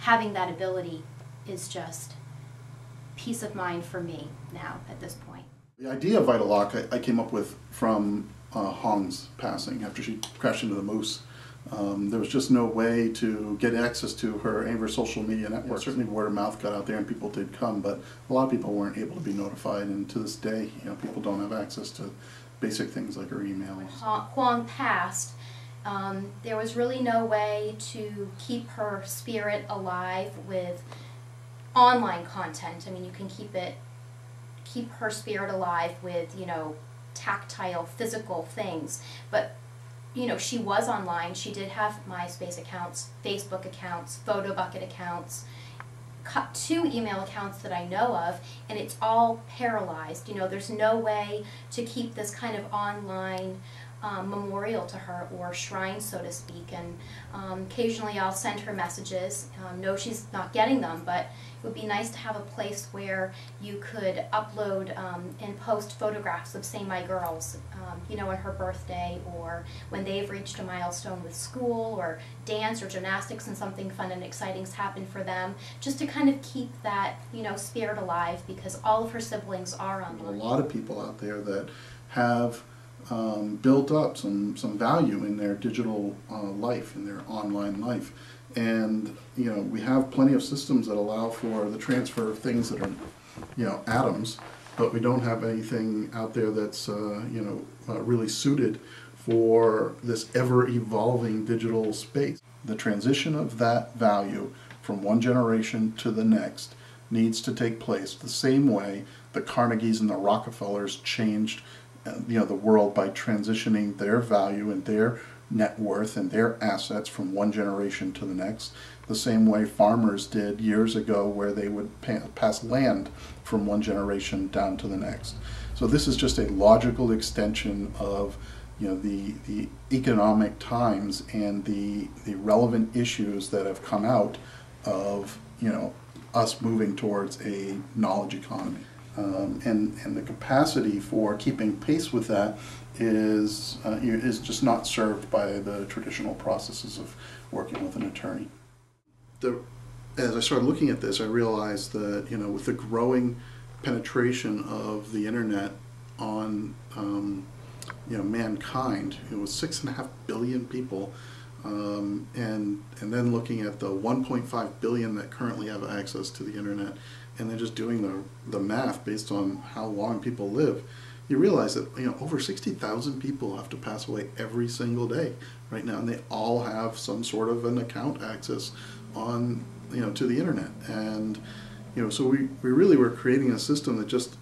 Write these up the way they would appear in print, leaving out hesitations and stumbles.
having that ability is just peace of mind for me now at this point. The idea of VitalLock I came up with from Hong's passing after she crashed into the moose. There was just no way to get access to her any of her social media networks. Certainly word of mouth got out there and people did come, but a lot of people weren't able to be notified, and to this day, people don't have access to basic things like her emails. When Huang passed, there was really no way to keep her spirit alive with online content. I mean, you can keep her spirit alive with, tactile, physical things, but she was online. She did have MySpace accounts, Facebook accounts, PhotoBucket accounts, 2 email accounts that I know of, and it's all paralyzed. There's no way to keep this kind of online memorial to her, or shrine, so to speak. And occasionally I'll send her messages. No, she's not getting them, but it would be nice to have a place where you could upload and post photographs of, say, my girls, on her birthday, or when they've reached a milestone with school, or dance or gymnastics and something fun and exciting's happened for them, just to kind of keep that, spirit alive, because all of her siblings are online. A lot of people out there that have built up some value in their digital life, in their online life. And we have plenty of systems that allow for the transfer of things that are atoms, but we don't have anything out there that's really suited for this ever-evolving digital space. The transition of that value from one generation to the next needs to take place the same way the Carnegies and the Rockefellers changed the world by transitioning their value and their net worth and their assets from one generation to the next, the same way farmers did years ago, where they would pass land from one generation down to the next. So this is just a logical extension of the economic times and the relevant issues that have come out of us moving towards a knowledge economy. And the capacity for keeping pace with that is just not served by the traditional processes of working with an attorney. As I started looking at this, I realized that with the growing penetration of the internet on mankind, it was 6.5 billion people, and then looking at the 1.5 billion that currently have access to the internet, and then just doing the math based on how long people live, you realize that over 60,000 people have to pass away every single day right now, and they all have some sort of an account access on to the internet. And so we really were creating a system that just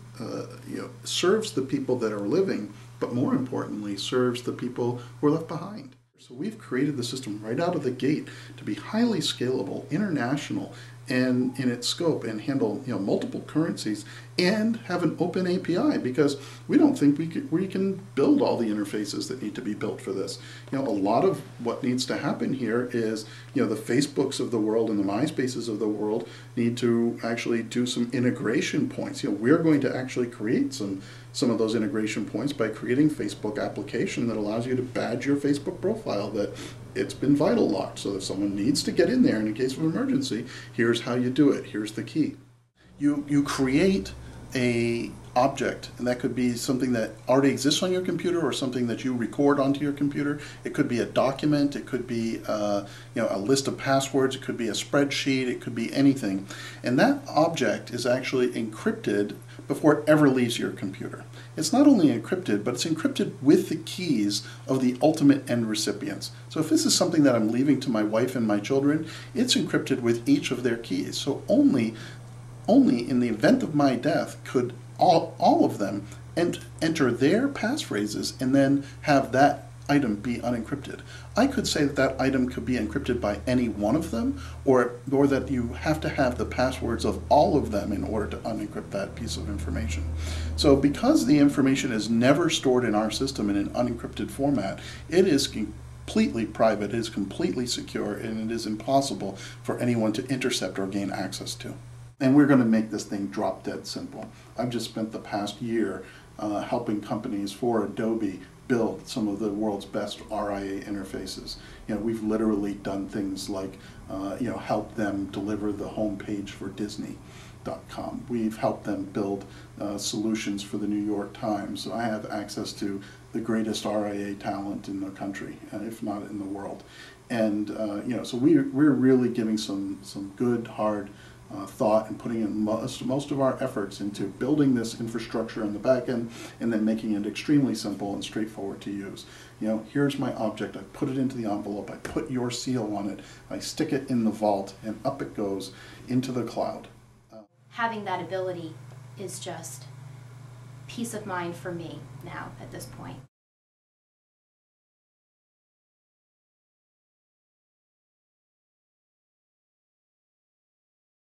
serves the people that are living, but more importantly serves the people who are left behind. So we've created the system right out of the gate to be highly scalable, international, and in its scope, and handle multiple currencies, and have an open API, because we don't think we can build all the interfaces that need to be built for this. A lot of what needs to happen here is the Facebooks of the world and the MySpaces of the world need to actually do some integration points. We're going to actually create some of those integration points by creating Facebook application that allows you to badge your Facebook profile that it's been VitalLocked. So if someone needs to get in there in case of emergency, here's how you do it. Here's the key. You create a object, and that could be something that already exists on your computer or something that you record onto your computer. It could be a document, it could be a list of passwords, it could be a spreadsheet, it could be anything. And that object is actually encrypted before it ever leaves your computer. It's not only encrypted, but it's encrypted with the keys of the ultimate end recipients. So if this is something that I'm leaving to my wife and my children, it's encrypted with each of their keys. So only in the event of my death could all of them enter their passphrases and then have that item be unencrypted. I could say that that item could be encrypted by any one of them, or that you have to have the passwords of all of them in order to unencrypt that piece of information. So because the information is never stored in our system in an unencrypted format, it is completely private, it is completely secure, and it is impossible for anyone to intercept or gain access to. And we're going to make this thing drop dead simple. I've just spent the past year helping companies for Adobe build some of the world's best RIA interfaces. You know, we've literally done things like, you know, help them deliver the homepage for Disney.com. We've helped them build solutions for the New York Times. I have access to the greatest RIA talent in the country, if not in the world. And you know, so we're really giving some good, hard thought and putting in most of our efforts into building this infrastructure on the back end and then making it extremely simple and straightforward to use. You know, here's my object, I put it into the envelope, I put your seal on it, I stick it in the vault, and up it goes into the cloud. Having that ability is just peace of mind for me now at this point.